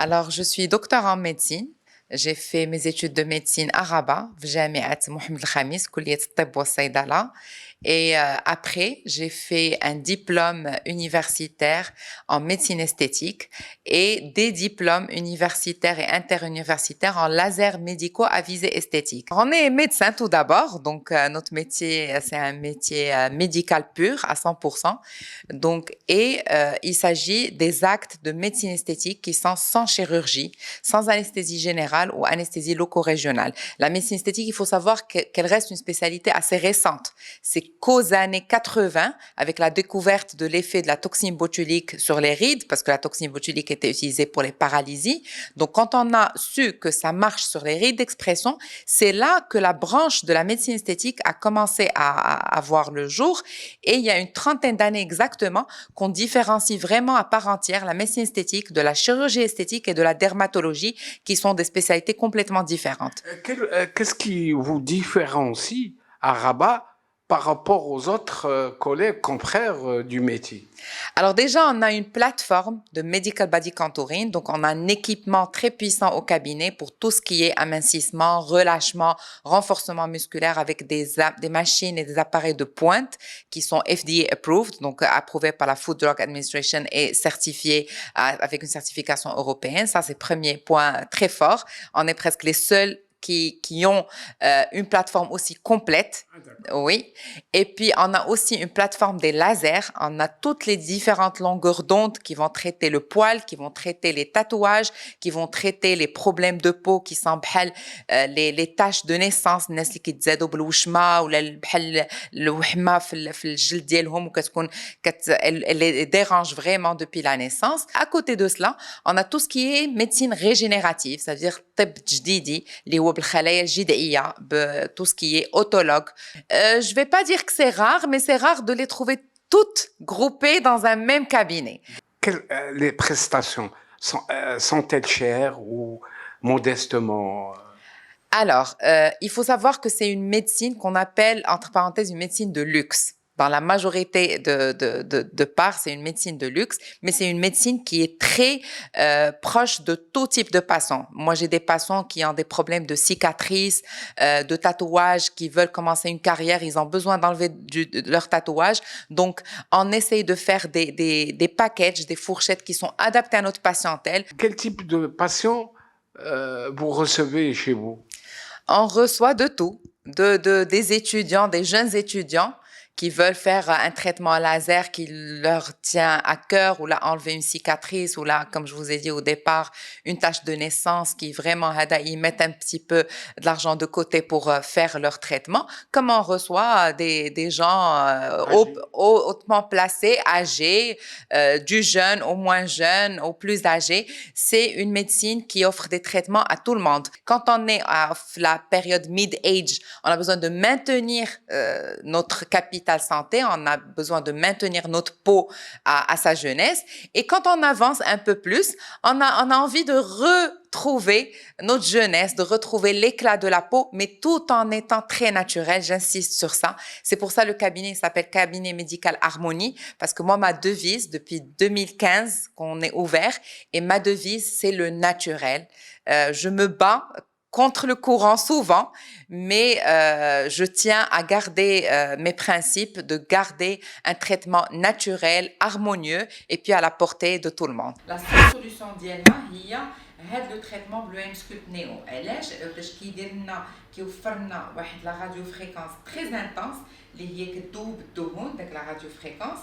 Alors, je suis docteur en médecine. J'ai fait mes études de médecine à Rabat, في جامعة محمد الخامس, كلية الطب والصيدلة. Et après, j'ai fait un diplôme universitaire en médecine esthétique et des diplômes universitaires et interuniversitaires en laser médicaux à visée esthétique. On est médecin tout d'abord, donc notre métier, c'est un métier médical pur à 100%. Donc, il s'agit des actes de médecine esthétique qui sont sans chirurgie, sans anesthésie générale ou anesthésie loco-régionale. La médecine esthétique, il faut savoir qu'elle reste une spécialité assez récente. C'est qu'aux années 80, avec la découverte de l'effet de la toxine botulique sur les rides, parce que la toxine botulique était utilisée pour les paralysies. Donc, quand on a su que ça marche sur les rides d'expression, c'est là que la branche de la médecine esthétique a commencé à voir le jour. Et il y a une trentaine d'années exactement qu'on différencie vraiment à part entière la médecine esthétique de la chirurgie esthétique et de la dermatologie, qui sont des spécialités complètement différentes. Qu'est-ce qui vous différencie à Rabat par rapport aux autres collègues, confrères du métier? Alors déjà, on a une plateforme de Medical Body Contouring, donc on a un équipement très puissant au cabinet pour tout ce qui est amincissement, relâchement, renforcement musculaire avec des machines et des appareils de pointe qui sont FDA approved, donc approuvés par la Food Drug Administration et certifiés avec une certification européenne. Ça, c'est le premier point très fort. On est presque les seuls qui ont une plateforme aussi complète. Oui. Et puis, on a aussi une plateforme des lasers. On a toutes les différentes longueurs d'onde qui vont traiter le poil, qui vont traiter les tatouages, qui vont traiter les problèmes de peau qui sont les taches de naissance, الناس اللي كيتزادوا بالوشمة ولا بحال الوحمة في الجلد ديالهم وكتكون elle les dérange vraiment depuis la naissance. À côté de cela, on a tout ce qui est médecine régénérative, c'est-à-dire طب جديدي اللي هو بالخلايا الجذعية, tout ce qui est autologue. Je ne vais pas dire que c'est rare, mais c'est rare de les trouver toutes groupées dans un même cabinet. Les prestations sont-elles chères ou modestement? Alors, il faut savoir que c'est une médecine qu'on appelle, entre parenthèses, une médecine de luxe. Dans la majorité de parts, c'est une médecine de luxe, mais c'est une médecine qui est très proche de tout type de patients. Moi, j'ai des patients qui ont des problèmes de cicatrices, de tatouages, qui veulent commencer une carrière, ils ont besoin d'enlever leur tatouage. Donc, on essaye de faire des packages, des fourchettes qui sont adaptées à notre patientèle. Quel type de patients vous recevez chez vous? On reçoit de tout, des étudiants, des jeunes étudiants qui veulent faire un traitement laser qui leur tient à cœur, ou là enlever une cicatrice, ou là, comme je vous ai dit au départ, une tache de naissance qui vraiment, ils mettent un petit peu de l'argent de côté pour faire leur traitement. Comme on reçoit des gens hautement placés, âgés, du jeune au moins jeune, au plus âgé. C'est une médecine qui offre des traitements à tout le monde. Quand on est à la période mid-age, on a besoin de maintenir notre capital santé, on a besoin de maintenir notre peau à sa jeunesse. Et quand on avance un peu plus, on a envie de retrouver notre jeunesse, de retrouver l'éclat de la peau, mais tout en étant très naturel. J'insiste sur ça. C'est pour ça le cabinet s'appelle Cabinet Médical Harmonie, parce que moi, ma devise, depuis 2015 qu'on est ouvert, et ma devise, c'est le naturel. Je me bats contre le courant souvent, mais je tiens à garder mes principes, de garder un traitement naturel, harmonieux et puis à la portée de tout le monde. La seule solution ديالنا هي هذا لو تريتمون بلو سكولبت نيو. علاش؟ باش كيدير لنا كيوفر لنا واحد لا راديو فريكونس تري انتنس اللي هي كتذوب الدهون داك لا راديو فريكونس